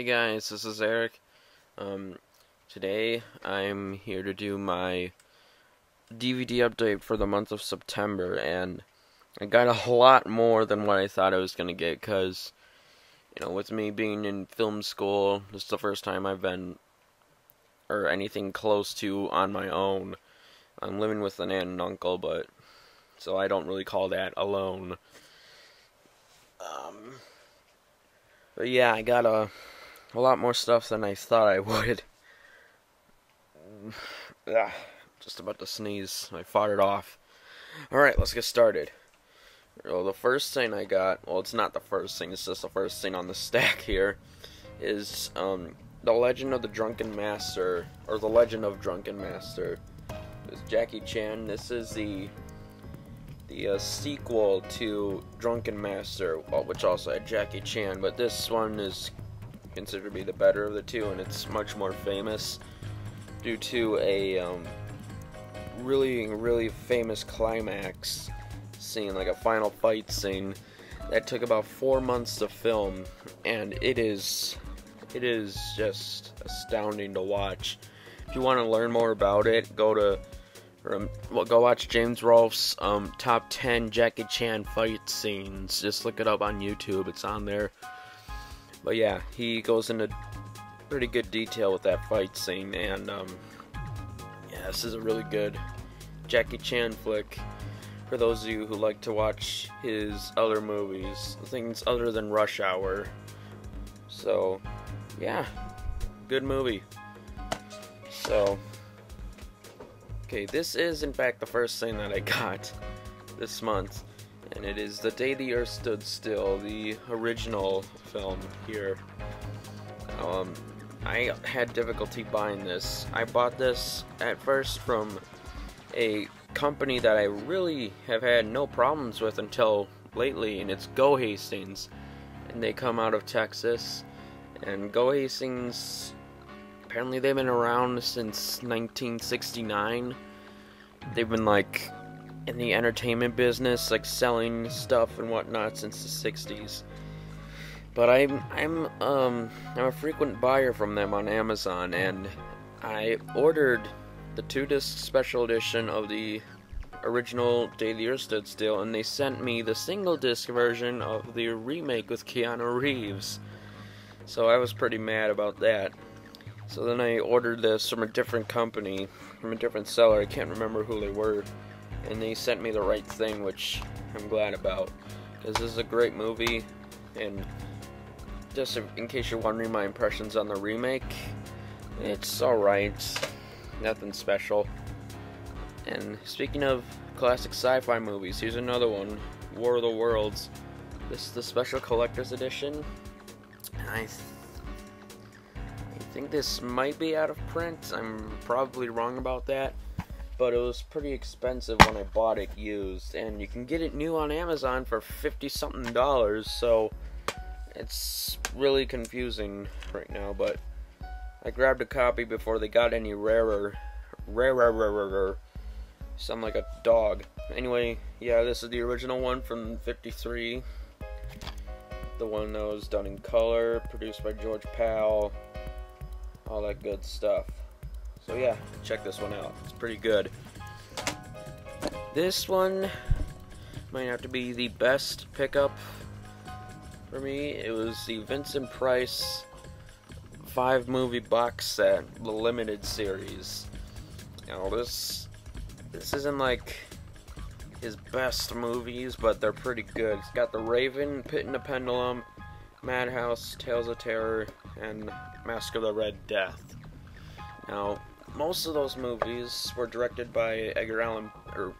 Hey guys, this is Eric. Um, Today I'm here to do my DVD update for the month of September, and I got a lot more than what I thought I was gonna get, because, with me being in film school, this is the first time I've been, or anything close to on my own. I'm living with an aunt and uncle, so I don't really call that alone. But yeah, I got a lot more stuff than I thought I would. Just about to sneeze. I fought it off. Alright, let's get started. Well, the first thing I got, well, it's not the first thing, it's just the first thing on the stack here, is The Legend of the Drunken Master, or The Legend of Drunken Master. It's Jackie Chan. This is the sequel to Drunken Master, which also had Jackie Chan, but this one is considered to be the better of the two, and it's much more famous due to a really famous climax scene, like a final fight scene that took about 4 months to film, and it is just astounding to watch. If you want to learn more about it, go watch James Rolfe's top 10 Jackie Chan fight scenes. Just look it up on YouTube, it's on there. But yeah, he goes into pretty good detail with that fight scene, and yeah, this is a really good Jackie Chan flick for those of you who like to watch his other movies, things other than Rush Hour. So yeah, good movie. So okay, this is in fact the first thing that I got this month, and it is The Day the Earth Stood Still, the original film here. I had difficulty buying this. I bought this at first from a company that I really have had no problems with until lately, and it's Go Hastings, and they come out of Texas. And Go Hastings, apparently they've been around since 1969. They've been like in the entertainment business, like selling stuff and whatnot, since the 60s. But I'm a frequent buyer from them on Amazon, and I ordered the 2-disc special edition of the original Day the Earth Stood Still, and they sent me the single-disc version of the remake with Keanu Reeves. So I was pretty mad about that. So then I ordered this from a different company, from a different seller. I can't remember who they were, and they sent me the right thing, which I'm glad about, because this is a great movie. And just in case you're wondering my impressions on the remake, it's alright, nothing special. And speaking of classic sci-fi movies, here's another one, War of the Worlds. This is the special collector's edition. I think this might be out of print. I'm probably wrong about that, but it was pretty expensive when I bought it used, and you can get it new on Amazon for $50-something, so it's really confusing right now. But I grabbed a copy before they got any rarer. Sound like a dog. Anyway, yeah, this is the original one from '53. The one that was done in color, produced by George Pal, all that good stuff. So yeah, check this one out. It's pretty good. This one might have to be the best pickup for me. It was the Vincent Price 5-movie box set, the limited series. Now this isn't like his best movies, but they're pretty good. It's got The Raven, Pit and the Pendulum, Madhouse, Tales of Terror, and Mask of the Red Death. Now, most of those movies were directed by Edgar Allan, or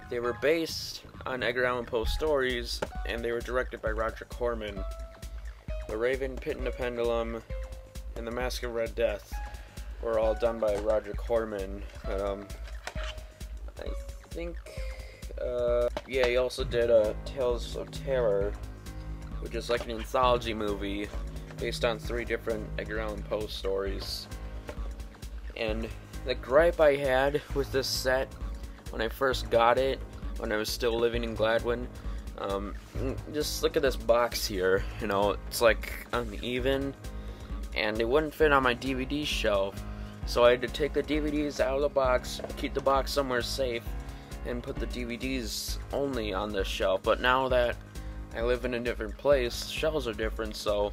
they were based on Edgar Allan Poe stories, and they were directed by Roger Corman. The Raven, Pit and the Pendulum, and The Mask of Red Death were all done by Roger Corman. But, I think, yeah, he also did Tales of Terror, which is like an anthology movie based on 3 different Edgar Allan Poe stories. And the gripe I had with this set when I first got it, when I was still living in Gladwin, just look at this box here. It's like uneven. and it wouldn't fit on my DVD shelf. So I had to take the DVDs out of the box, keep the box somewhere safe, and put the DVDs only on this shelf. But now that I live in a different place, shelves are different, so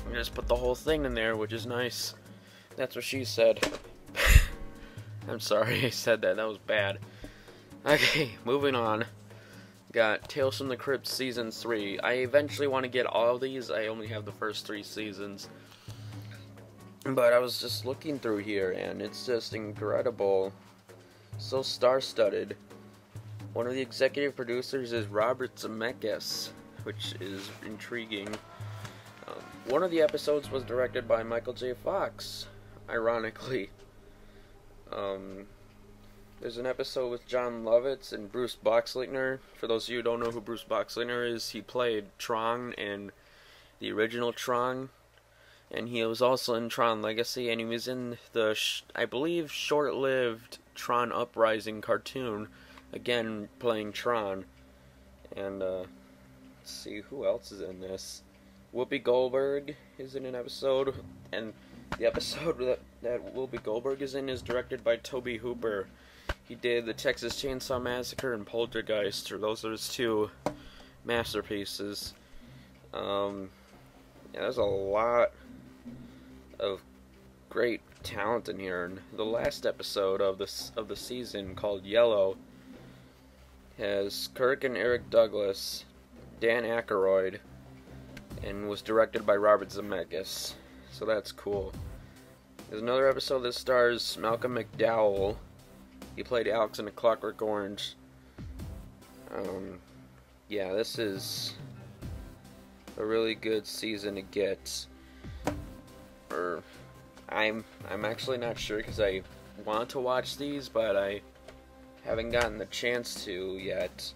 I just put the whole thing in there, which is nice. That's what she said. I'm sorry I said that. That was bad. Okay, moving on. Got Tales from the Crypt Season 3. I eventually want to get all of these. I only have the first 3 seasons. But I was just looking through here, and it's just incredible. So star-studded. One of the executive producers is Robert Zemeckis, which is intriguing. One of the episodes was directed by Michael J. Fox, ironically. There's an episode with John Lovitz and Bruce Boxleitner. For those of you who don't know who Bruce Boxleitner is, he played Tron in the original Tron. And he was also in Tron Legacy, and he was in the, I believe, short-lived Tron Uprising cartoon, again, playing Tron. And, let's see, who else is in this? Whoopi Goldberg is in an episode, and the episode that Whoopi Goldberg is in is directed by Tobe Hooper. He did the Texas Chainsaw Massacre and Poltergeist, or those are his 2 masterpieces. Yeah, there's a lot of great talent in here. And the last episode of the season, called Yellow, has Kirk and Eric Douglas, Dan Aykroyd, and was directed by Robert Zemeckis. So that's cool. There's another episode that stars Malcolm McDowell. He played Alex in A Clockwork Orange. Yeah, this is a really good season to get. Or I'm actually not sure, because I want to watch these, but I haven't gotten the chance to yet.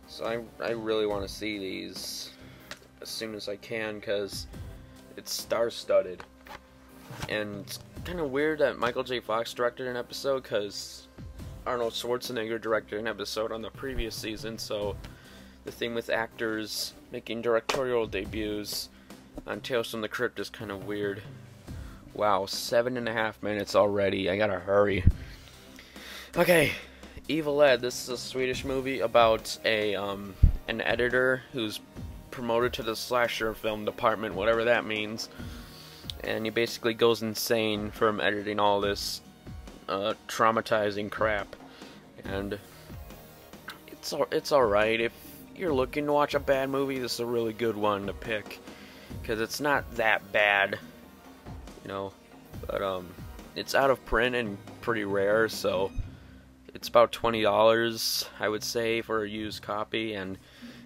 So I really want to see these as soon as I can, because it's star-studded. And it's kind of weird that Michael J. Fox directed an episode, because Arnold Schwarzenegger directed an episode on the previous season, so the thing with actors making directorial debuts on Tales from the Crypt is kind of weird. Wow, 7.5 minutes already. I gotta hurry. Okay, Evil Ed. This is a Swedish movie about an editor who's promoted to the slasher film department, whatever that means. And he basically goes insane from editing all this traumatizing crap. And it's alright. If you're looking to watch a bad movie, this is a really good one to pick, because it's not that bad, you know. But it's out of print and pretty rare, so it's about $20, I would say, for a used copy. And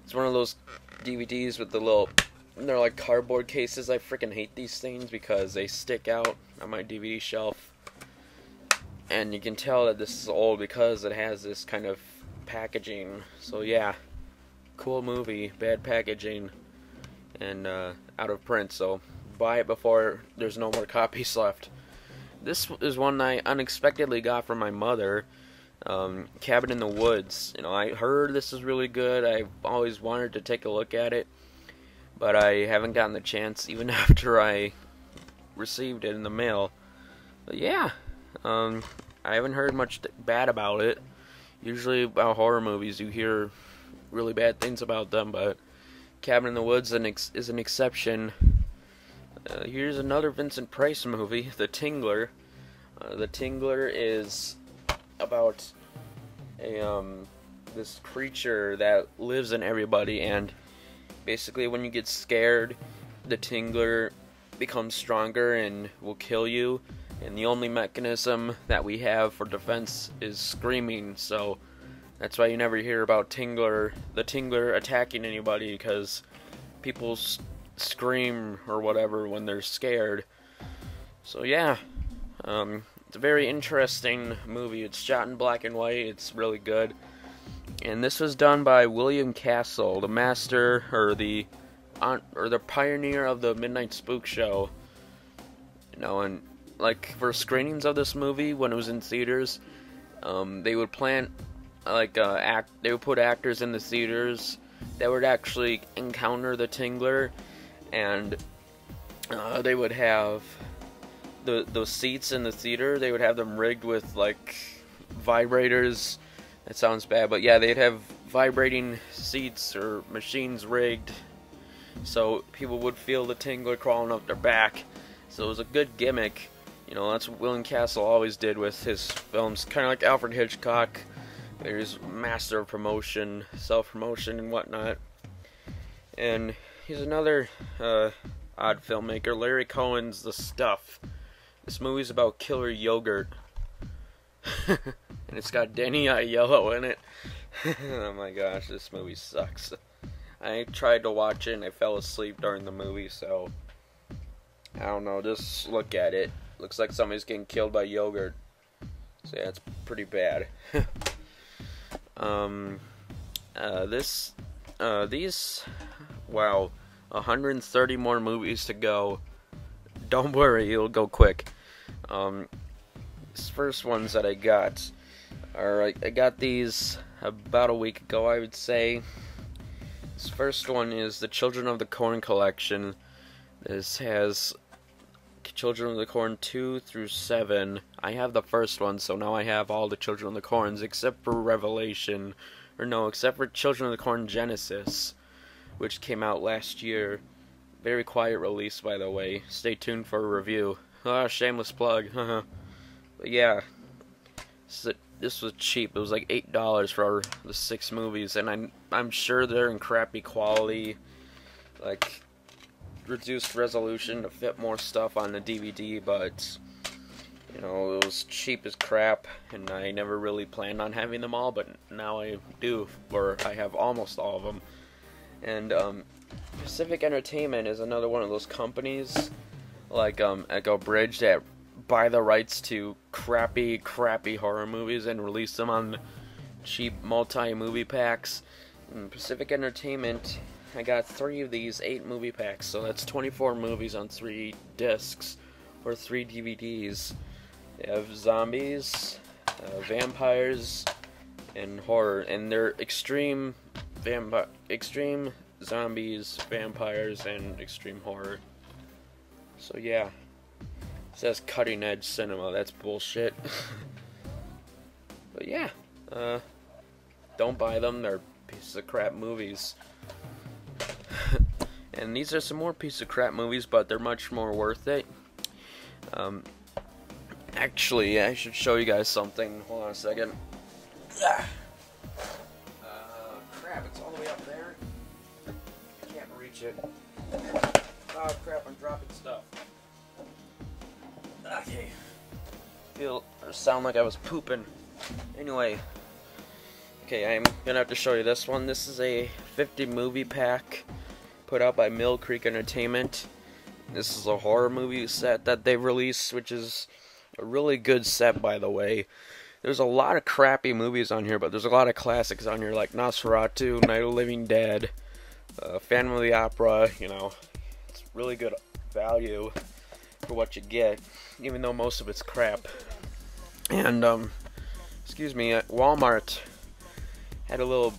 it's one of those DVDs with the little, they're like cardboard cases. I freaking hate these things because they stick out on my DVD shelf. And you can tell that this is old because it has this kind of packaging. So yeah, cool movie, bad packaging, and out of print. So buy it before there's no more copies left. This is one I unexpectedly got from my mother. Cabin in the Woods. You know, I heard this is really good. I've always wanted to take a look at it, but I haven't gotten the chance even after I received it in the mail. But yeah, I haven't heard much bad about it. Usually about horror movies you hear really bad things about them, but Cabin in the Woods is an exception. Here's another Vincent Price movie, The Tingler. The Tingler is about this creature that lives in everybody, and basically when you get scared, the Tingler becomes stronger and will kill you, and the only mechanism that we have for defense is screaming. So that's why you never hear about the Tingler attacking anybody, because people scream or whatever when they're scared. So yeah, it's a very interesting movie. It's shot in black and white. It's really good. And this was done by William Castle, the master or the pioneer of the Midnight Spook show. You know, and like for screenings of this movie when it was in theaters, they would plan they would put actors in the theaters that would actually encounter the Tingler, and They would have the seats in the theater. They would have them rigged with like vibrators. That sounds bad, but yeah, they'd have vibrating seats or machines rigged so people would feel the tingle crawling up their back. So it was a good gimmick. You know, that's what William Castle always did with his films, kind of like Alfred Hitchcock. He's master of promotion, self-promotion, and whatnot. And he's another odd filmmaker, Larry Cohen's The Stuff. This movie's about killer yogurt. And it's got Danny Aiello in it. Oh my gosh, this movie sucks. I tried to watch it and I fell asleep during the movie, so I don't know, just look at it. Looks like somebody's getting killed by yogurt. So yeah, it's pretty bad. These, wow, 130 more movies to go. Don't worry, it'll go quick. These first ones that I got are, I got these about a week ago, I would say. This first one is the Children of the Corn collection. This has Children of the Corn 2 through 7. I have the first one, so now I have all the Children of the Corns except for Revelation. Or no, except for Children of the Corn Genesis, which came out last year. Very quiet release, by the way. Stay tuned for a review. Ah, shameless plug. But yeah, this was cheap. It was like $8 for the 6 movies, and I'm sure they're in crappy quality, like reduced resolution to fit more stuff on the DVD. But you know, it was cheap as crap, and I never really planned on having them all, but now I do, or I have almost all of them. And Pacific Entertainment is another one of those companies, like Echo Bridge, that buy the rights to crappy horror movies and release them on cheap multi-movie packs. And Pacific Entertainment, I got 3 of these 8 movie packs, so that's 24 movies on 3 discs, or 3 DVDs. They have zombies, vampires, and horror, and they're extreme zombies, vampires, and extreme horror. So yeah, it says cutting edge cinema. That's bullshit. But yeah, don't buy them. They're pieces of crap movies. And these are some more pieces of crap movies, but they're much more worth it. Actually, I should show you guys something. Hold on a second. Crap, it's all the way up there. I can't reach it. Oh crap, I'm dropping stuff. Okay. Sound like I was pooping. Anyway. Okay, I'm gonna have to show you this one. This is a 50 movie pack put out by Mill Creek Entertainment. This is a horror movie set that they released, which is a really good set, by the way. There's a lot of crappy movies on here, but there's a lot of classics on here, like Nosferatu, Night of the Living Dead, Phantom of the Opera. You know, it's really good value for what you get, even though most of it's crap. And, excuse me, Walmart had a little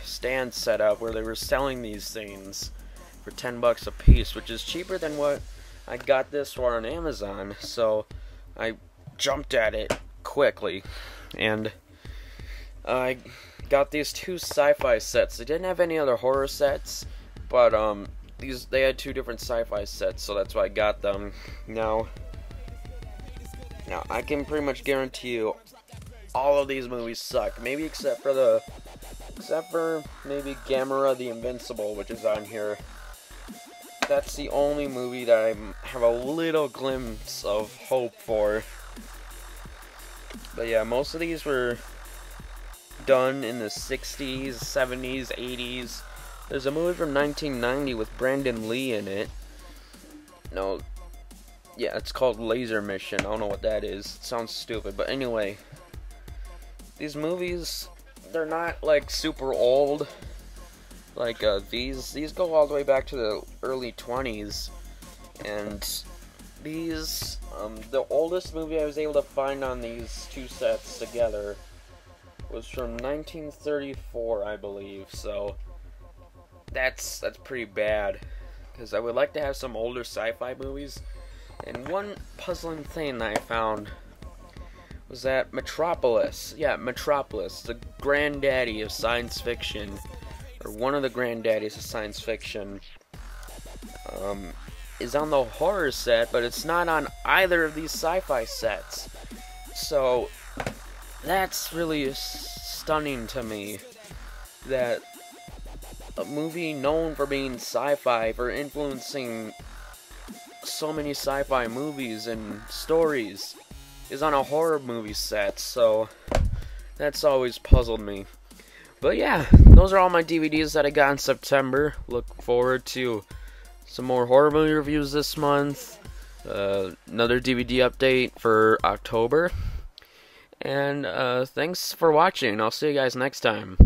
stand set up where they were selling these things for $10 a piece, which is cheaper than what I got this for on Amazon. So I jumped at it quickly, and I got these 2 sci-fi sets. They didn't have any other horror sets, but they had 2 different sci-fi sets, so that's why I got them. Now I can pretty much guarantee you all of these movies suck. Maybe except for maybe Gamera the Invincible, which is on here. That's the only movie that I have a little glimpse of hope for. But yeah, most of these were done in the 60s, 70s, 80s. There's a movie from 1990 with Brandon Lee in it. No, yeah, it's called Laser Mission. I don't know what that is. It sounds stupid, but anyway. These movies, they're not like super old. Like these go all the way back to the early 20s, and these the oldest movie I was able to find on these 2 sets together was from 1934, I believe. So that's pretty bad, because I would like to have some older sci-fi movies. And one puzzling thing that I found was that Metropolis, the granddaddy of science fiction, or one of the granddaddies of science fiction, is on the horror set, but it's not on either of these sci-fi sets. So that's really stunning to me, that a movie known for being sci-fi, for influencing so many sci-fi movies and stories, is on a horror movie set. So that's always puzzled me. But yeah, those are all my DVDs that I got in September. Look forward to some more horror movie reviews this month. Another DVD update for October. And thanks for watching. I'll see you guys next time.